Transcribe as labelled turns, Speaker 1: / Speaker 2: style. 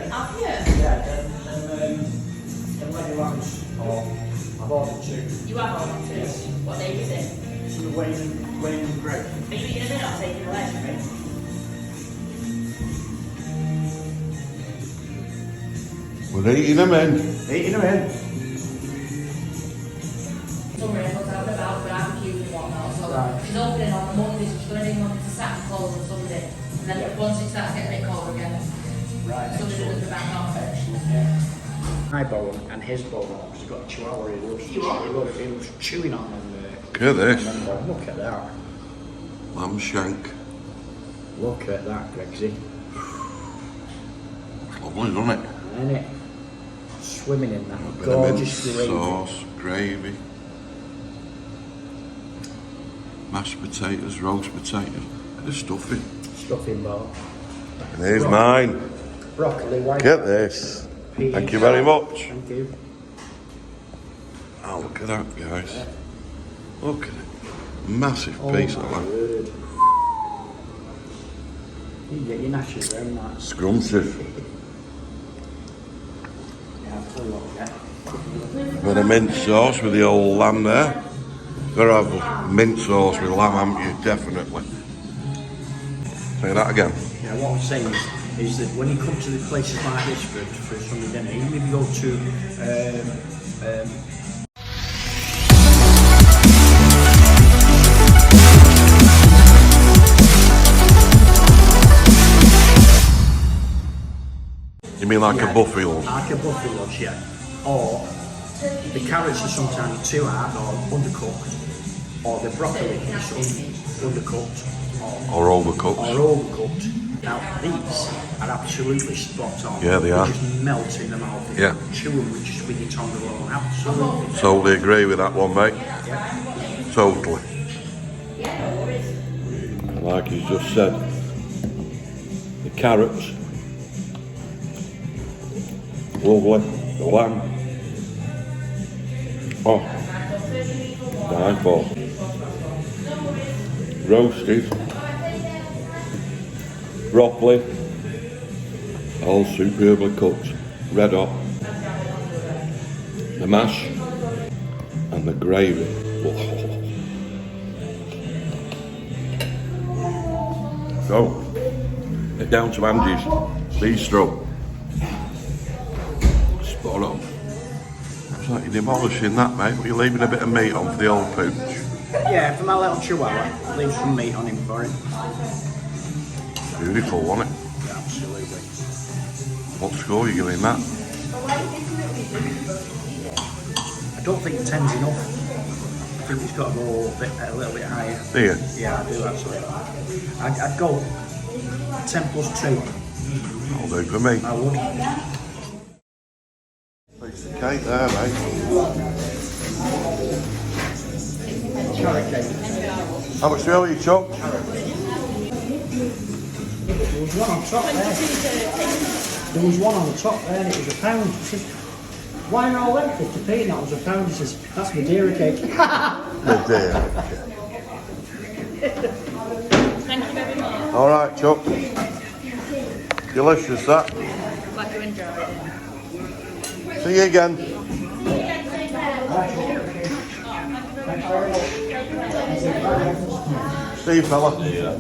Speaker 1: Have you?
Speaker 2: Yeah, and Lady Lambs, I've ordered 2.
Speaker 1: You have ordered 2?
Speaker 2: Yes.
Speaker 1: What day is it?
Speaker 2: It's the Wayne and Greg.
Speaker 1: Are you eating a minute or taking away?
Speaker 3: We're eating them in.
Speaker 2: Eating them in.
Speaker 1: Summer is what's happening about barbecues and whatnot, so
Speaker 2: Right.
Speaker 1: she's opening on the Mondays, she's going to do Monday to Saturday, close on Sunday. And then once it starts getting a bit colder again,
Speaker 2: Right,
Speaker 1: Sunday doesn't go back on.
Speaker 2: excellent, yeah. My bone and his bone, he's got a chihuahua, he was chewing on them.
Speaker 3: Look at this.
Speaker 2: Look at that.
Speaker 3: Lamb shank.
Speaker 2: Look at that, Gregsy.
Speaker 3: Lovely, isn't it?
Speaker 2: Isn't it? Swimming in that
Speaker 3: Bit of mint
Speaker 2: gorgeous gravy.
Speaker 3: sauce, gravy. Mashed potatoes, roast potatoes. The stuffing.
Speaker 2: Stuffing bowl.
Speaker 3: And here's mine.
Speaker 2: Broccoli, white.
Speaker 3: Get this.
Speaker 2: peas.
Speaker 3: Thank you very much.
Speaker 2: Thank you.
Speaker 3: Oh, look at that, guys. Look at it. Massive piece of that.
Speaker 2: Word. You can get your nashes around that.
Speaker 3: Scrumptious.
Speaker 2: Yeah, I'll tell you what, yeah.
Speaker 3: Bit of mint sauce with the old lamb there. Gotta have mint sauce with lamb, haven't you? Definitely. Say that again.
Speaker 2: Yeah, what I'm saying is that when you come to the places like this for a Sunday dinner, even if you go to
Speaker 3: You mean like a buffet lunch?
Speaker 2: like a buffet lunch, yeah. Or the carrots are sometimes too hard or undercooked, or the broccoli is undercooked
Speaker 3: Or overcooked?
Speaker 2: or overcooked. Now these are absolutely spot on.
Speaker 3: Yeah, they are.
Speaker 2: Just melt in the mouth.
Speaker 3: Yeah.
Speaker 2: Chew them with your tongue alone. Absolutely.
Speaker 3: Totally agree with that one, mate.
Speaker 2: Yeah.
Speaker 3: Totally. Like he's just said, the carrots, lovely, the lamb, oh, die for. Roasted, broccoli, all superbly cooked, red hot, the mash, and the gravy. Oh. So, head down to Angie's Bistro. Spot on. It's like you're demolishing that, mate, but you're leaving a bit of meat on for the old pooch.
Speaker 2: Yeah, for my little chihuahua, leave some meat on him for him.
Speaker 3: Beautiful, wasn't it?
Speaker 2: Yeah, absolutely.
Speaker 3: What score are you giving that?
Speaker 2: I don't think 10's enough. I think it's got to go a little bit higher.
Speaker 3: Do you?
Speaker 2: Yeah, I do actually. I'd go 10 plus 2.
Speaker 3: That'll do for me.
Speaker 2: I would.
Speaker 3: Piece of cake there, mate.
Speaker 2: Carrot cake.
Speaker 3: How much are you, Chuck?
Speaker 2: There was one on top there. There was one on the top there and it was £1. He said, why are all them 50p and that was £1? He says, that's Madeira cake.
Speaker 3: Madeira.
Speaker 1: Thank you very much.
Speaker 3: All right, Chuck. Delicious, that.
Speaker 1: Glad you enjoyed it.
Speaker 3: See you again. See you, fella.
Speaker 4: Yeah.